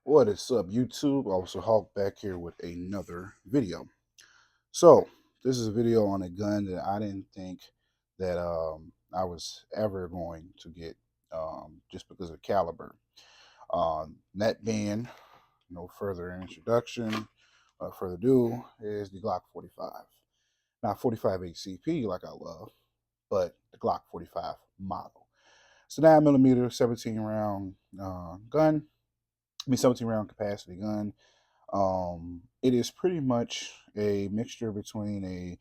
What is up, YouTube? Officer Hawk back here with another video. So, this is a video on a gun that I didn't think that I was ever going to get just because of caliber. That being, no further introduction, further ado, is the Glock 45. Not 45 HCP like I love, but the Glock 45 model. It's a 9mm 17 round gun. 17 round capacity gun. It is pretty much a mixture between a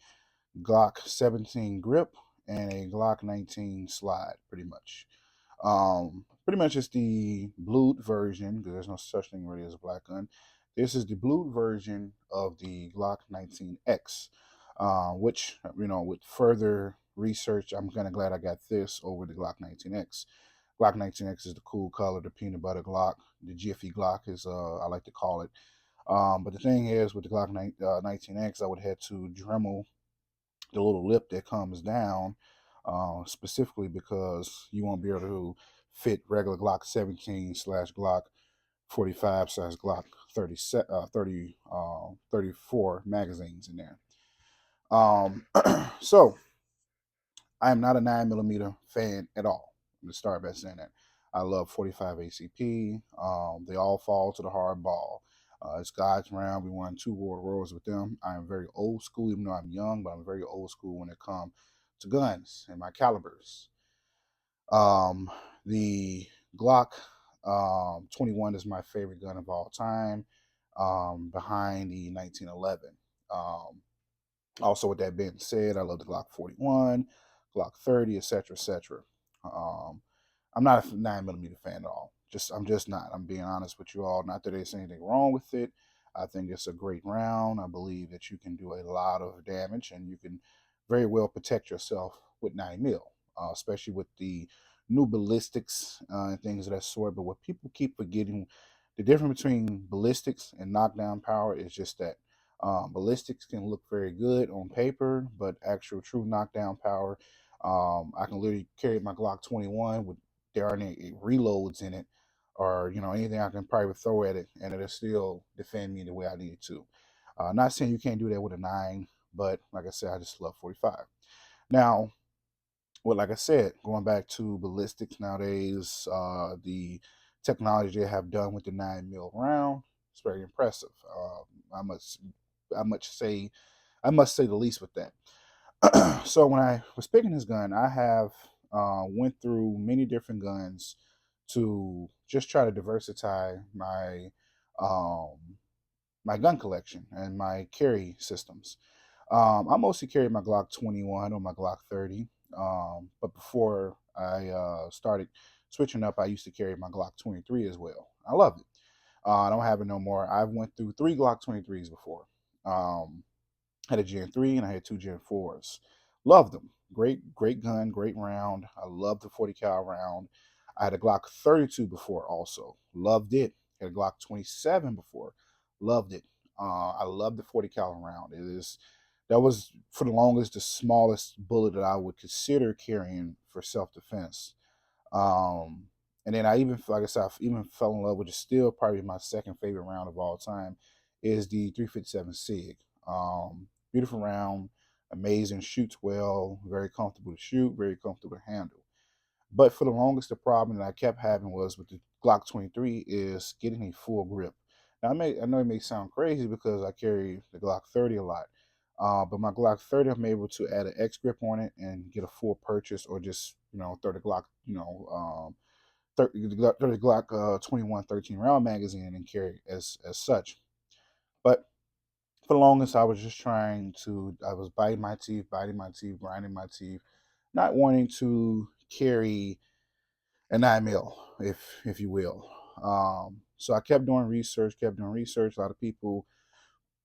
Glock 17 grip and a Glock 19 slide, pretty much. Pretty much it's the blued version, because there's no such thing really as a black gun. This is the blued version of the Glock 19X, which, with further research, I'm kind of glad I got this over the Glock 19X. Glock 19X is the cool color, the peanut butter Glock. The Jiffy Glock is, I like to call it. But the thing is, with the Glock 19X, I would have to Dremel the little lip that comes down, specifically because you won't be able to fit regular Glock 17 slash Glock 45 slash Glock 34 magazines in there. So I am not a 9mm fan at all. I'm going to start by saying that. I love 45 ACP. They all fall to the hard ball. It's God's round. We won 2 world wars with them. I am very old school, even though I'm young, but I'm very old school when it comes to guns and my calibers. Um, the Glock 21 is my favorite gun of all time, behind the 1911. Um, Also, with that being said, I love the Glock 41, Glock 30, etc., etc. Um, I'm not a 9mm fan at all. I'm just not. I'm being honest with you all. Not that there's anything wrong with it. I think it's a great round. I believe that you can do a lot of damage and you can very well protect yourself with 9 mil, especially with the new ballistics and things of that sort. But what people keep forgetting, the difference between ballistics and knockdown power is just that ballistics can look very good on paper, but actual true knockdown power, I can literally carry my Glock 21 with there aren't any reloads in it, or anything I can probably throw at it, and it'll still defend me the way I need it to. Not saying you can't do that with a 9, but like I said, I just love 45. Now, well, like I said, going back to ballistics nowadays, the technology they have done with the 9 mil round is very impressive. I must, I must say, I must say the least with that. So when I was picking this gun, I have went through many different guns to just try to diversify um, my gun collection and my carry systems. I mostly carry my Glock 21 or my Glock 30. But before I started switching up, I used to carry my Glock 23 as well. I love it. I don't have it no more. I've went through 3 Glock 23s before. Um, had a Gen 3 and I had 2 Gen 4s. Loved them. Great, great gun, great round. I love the 40 cal round. I had a Glock 32 before also. Loved it. Had a Glock 27 before. Loved it. I love the 40 cal round. That was for the longest the smallest bullet that I would consider carrying for self defense. Um, and then I even, like I said, I even fell in love with it. Still probably my second favorite round of all time is the 357 Sig. Beautiful round, amazing, shoots well, very comfortable to shoot, very comfortable to handle. But for the longest, the problem that I kept having was with the Glock 23 is getting a full grip. Now I know it may sound crazy because I carry the Glock 30 a lot, but my Glock 30 I'm able to add an X grip on it and get a full purchase, or just throw the Glock 30 Glock 21 13 round magazine and carry it as such. But for the longest, I was just I was biting my teeth, grinding my teeth, not wanting to carry a 9 mil, if you will. So I kept doing research, kept doing research. A lot of people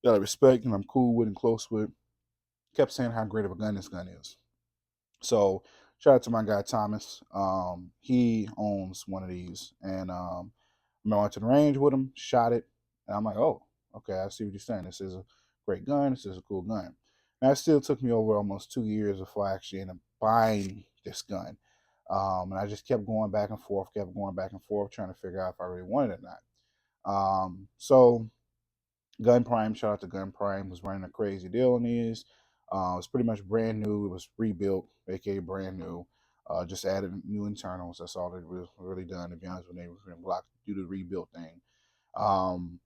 that I respect and I'm cool with and close with kept saying how great of a gun this gun is. So shout out to my guy Thomas. He owns one of these, and I went to the range with him, shot it, and I'm like, oh, okay, I see what you're saying. This is a great gun. This is a cool gun. Now it still took me over almost 2 years before I actually ended up buying this gun. And I just kept going back and forth, kept going back and forth, trying to figure out if I really wanted it or not. So Gun Prime, shout out to Gun Prime, was running a crazy deal on these. It was pretty much brand new. It was rebuilt, aka brand new. Just added new internals. That's all they really done. To be honest, when they were in block do the rebuild thing. Um,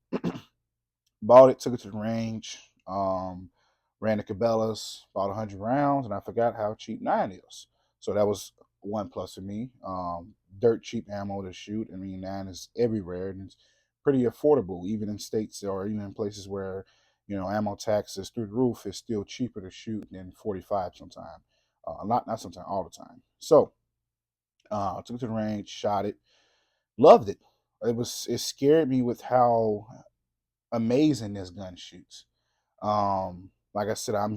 Bought it, took it to the range, ran the Cabela's, bought 100 rounds, and I forgot how cheap 9 is. So that was one plus for me. Dirt cheap ammo to shoot. I mean, 9 is everywhere, and it's pretty affordable, even in states or even in places where, ammo taxes through the roof. Is still cheaper to shoot than 45 sometimes. Not sometimes, all the time. So, took it to the range, shot it, loved it. It scared me with how amazing this gun shoots. Like I said, I'm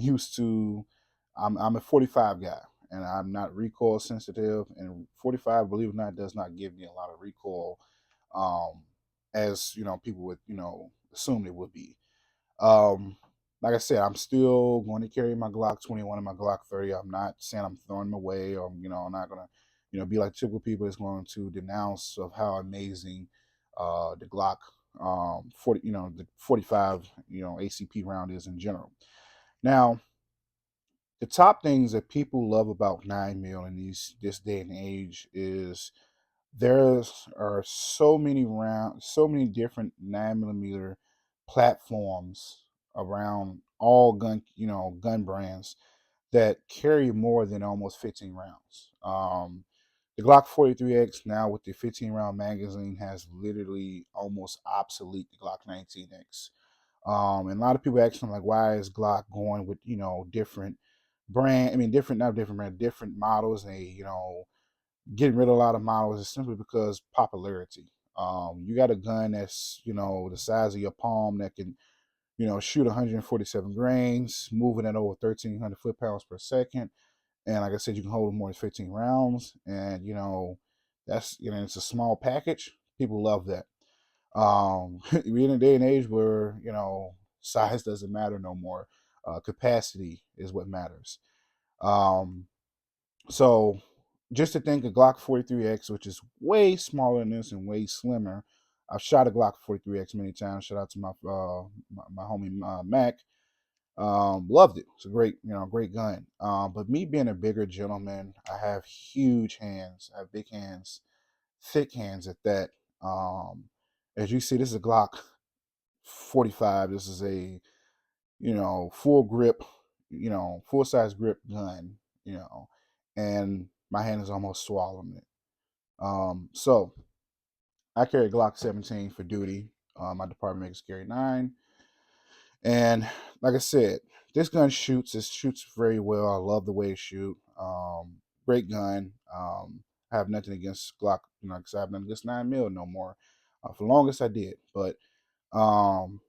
a 45 guy, and I'm not recoil sensitive. And 45, believe it or not, does not give me a lot of recoil, um, as people would assume it would be. Um, like I said, I'm still going to carry my Glock 21 and my Glock 30. I'm not saying I'm throwing them away, or I'm not gonna be like typical people that's going to denounce of how amazing the Glock 40 the 45 ACP round is in general. Now, the top things that people love about 9 mil in this day and age is there are so many different 9 millimeter platforms around all gun brands that carry more than almost 15 rounds. The Glock 43X now with the 15 round magazine has literally almost obsolete the Glock 19X. And a lot of people ask me like, why is Glock going with different brand? I mean, different not different brand, different models. And getting rid of a lot of models is simply because popularity. You got a gun that's the size of your palm that can shoot 147 grains, moving at over 1,300 foot-pounds per second, and like I said, you can hold more than 15 rounds, and that's it's a small package. People love that. We're in a day and age where size doesn't matter no more. Capacity is what matters. Um, so just to think a Glock 43X, which is way smaller than this and way slimmer. I've shot a Glock 43X many times. Shout out to my homie Mac. Loved it. It's a great gun. But me being a bigger gentleman, I have huge hands. I have big hands, thick hands at that. Um, as you see, this is a Glock 45. This is a full grip, full size grip gun, and my hand is almost swallowing it. So I carry a Glock 17 for duty. My department makes carry 9. And like I said, this gun shoots. It shoots very well. I love the way it shoots. Great gun. I have nothing against Glock, because I have nothing against 9 mil no more. For the longest I did, but um,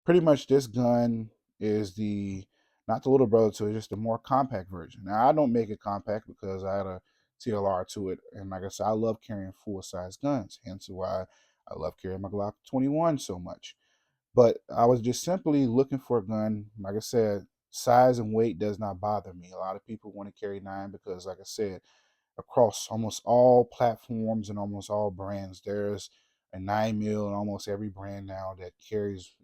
pretty much this gun is the not the little brother to it, just the more compact version. Now I don't make it compact because I had a TLR to it, and like I said, I love carrying full size guns. Hence why I love carrying my Glock 21 so much. But I was just simply looking for a gun. Like I said, size and weight does not bother me. A lot of people want to carry 9 because, like I said, across almost all platforms and almost all brands, there's a 9 mil in almost every brand now that carries,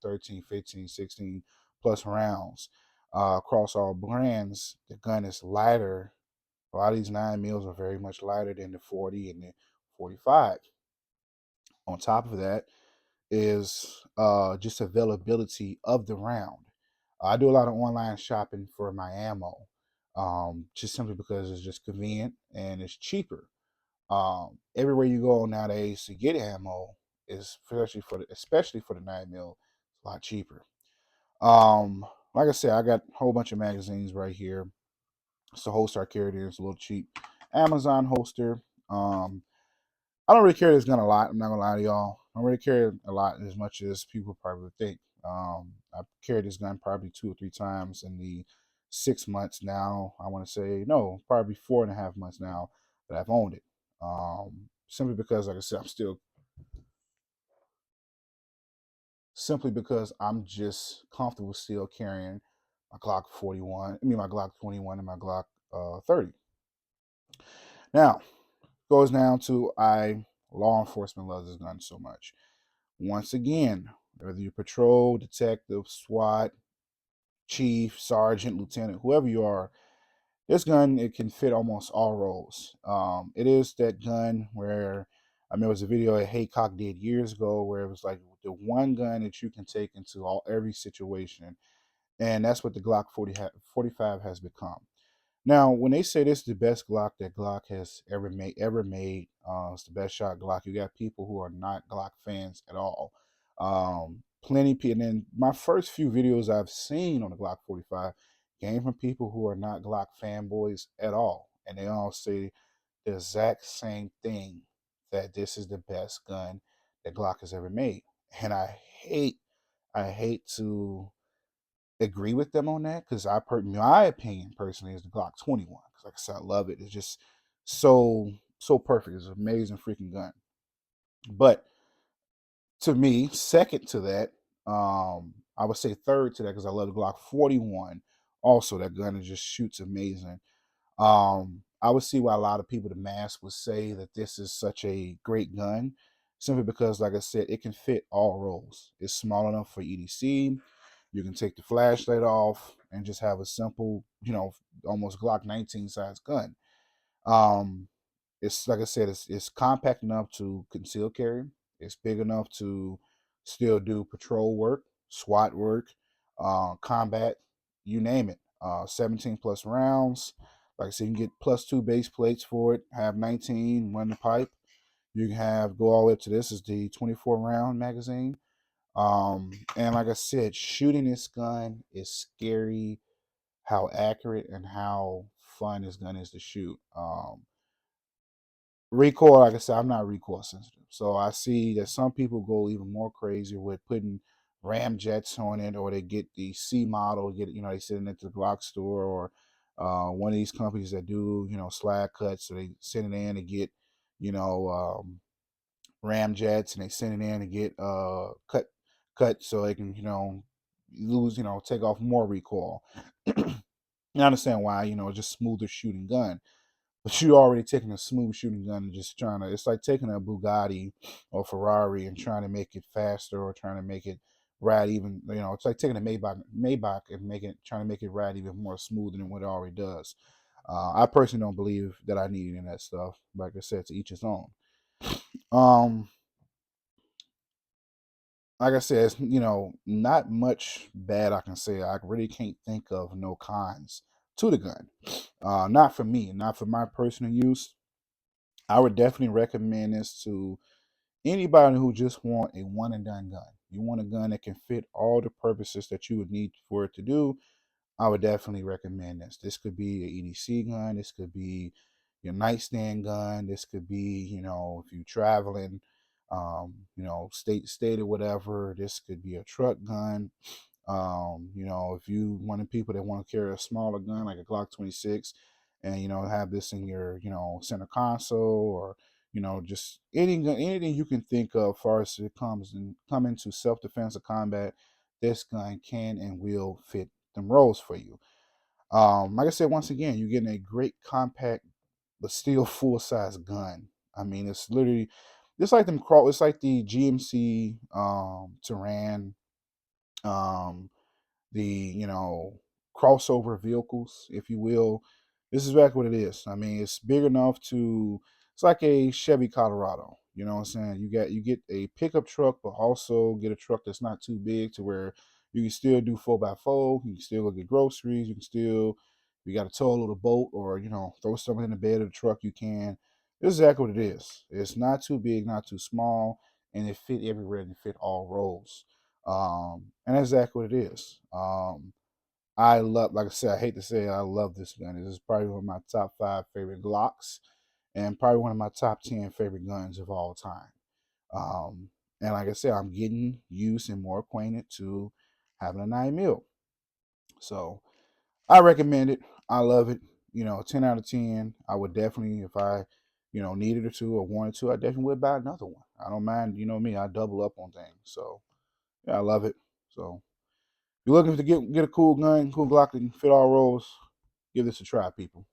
13, 15, 16 plus rounds. Across all brands, the gun is lighter. A lot of these 9 mils are very much lighter than the 40 and the 45. On top of that, is just availability of the round. I do a lot of online shopping for my ammo, just simply because it's just convenient and it's cheaper. Everywhere you go nowadays to get ammo is especially for the 9 mil, a lot cheaper. Um, like I said, I got a whole bunch of magazines right here. It's a holster I carried here. It's a little cheap Amazon holster. I don't really carry this gun a lot. I'm not gonna lie to y'all. I don't really carry it a lot as much as people probably would think. I've carried this gun probably 2 or 3 times in the 6 months now. I want to say no, probably 4.5 months now that I've owned it. Simply because, like I said, simply because I'm just comfortable still carrying my Glock 41. I mean my Glock 21 and my Glock 30. Now goes down to I law enforcement loves this gun so much. Once again, whether you're patrol, detective, SWAT, chief, sergeant, lieutenant, whoever you are, this gun, it can fit almost all roles. It is that gun where I mean, it was a video that Haycock did years ago where it was like the one gun that you can take into every situation, and that's what the Glock 45 has become. Now, when they say this is the best Glock that Glock has ever made, it's the best shot Glock. You got people who are not Glock fans at all. Plenty of people. And then my first few videos I've seen on the Glock 45 came from people who are not Glock fanboys at all, and they all say the exact same thing, that this is the best gun that Glock has ever made. And I hate to agree with them on that because my opinion personally is the Glock 21. Because like I said, I love it. It's just so perfect. It's an amazing freaking gun. But to me, second to that, I would say third to that because I love the Glock 41. Also, that gun just shoots amazing. I would see why a lot of people, the mass, would say that this is such a great gun, simply because, like I said, it can fit all roles. It's small enough for EDC. You can take the flashlight off and just have a simple, almost Glock 19 size gun. Um, it's like I said, it's compact enough to conceal carry. It's big enough to still do patrol work, SWAT work, combat, you name it. 17 plus rounds. Like I said, you can get plus 2 base plates for it. Have 19, one in the pipe. You can have go all the way up to this is the 24 round magazine. And like I said, shooting this gun is scary. How accurate and how fun this gun is to shoot. Recoil, like I said, I'm not recoil sensitive. So I see that some people go even more crazy with putting ram jets on it, or they get the C model, they send it to the Glock store, or one of these companies that do, slag cuts, so they send it in to get, you know, ram jets, and they send it in to get cut so they can, lose, take off more recoil. I understand why, just smoother shooting gun. But you already taking a smooth shooting gun and just trying to, it's like taking a Bugatti or Ferrari and trying to make it faster, or trying to make it ride even, it's like taking a Maybach and trying to make it ride even more smooth than what it already does. I personally don't believe that I need any of that stuff. Like I said, to each his own. Um, like I said, it's, not much bad I can say. I really can't think of no cons to the gun. Not for me, not for my personal use. I would definitely recommend this to anybody who just want a one and done gun. You want a gun that can fit all the purposes that you would need for it to do. I would definitely recommend this. This could be an EDC gun. This could be your nightstand gun. This could be, if you're traveling, state to state or whatever. This could be a truck gun. If you one of the people that want to carry a smaller gun like a Glock 26, and have this in your center console, or just anything you can think of, as far as it come into self defense or combat, this gun can and will fit them roles for you. Like I said, once again, you're getting a great compact but still full size gun. I mean, it's literally it's like it's like the GMC Terran, um the crossover vehicles, if you will. This is exactly what it is. I mean, it's big enough to. It's like a Chevy Colorado. You know what I'm saying? You get a pickup truck, but also get a truck that's not too big to where you can still do 4x4. You can still go get groceries. You can still, if you got to tow a little boat, or throw something in the bed of the truck, you can. This is exactly what it is. It's not too big, not too small, and it fit everywhere and it fit all roles. And that's exactly what it is. I love, like I said, I hate to say it, I love this gun. This is probably one of my top 5 favorite Glocks, and probably one of my top 10 favorite guns of all time. Um, and like I said, I'm getting used and more acquainted to having a 9 mil. So I recommend it. I love it. 10 out of 10. I would definitely, if I, needed it to or wanted to, I definitely would buy another one. I don't mind, me, I double up on things. So yeah, I love it. So if you're looking to get a cool gun, cool Glock that can fit all roles, give this a try, people.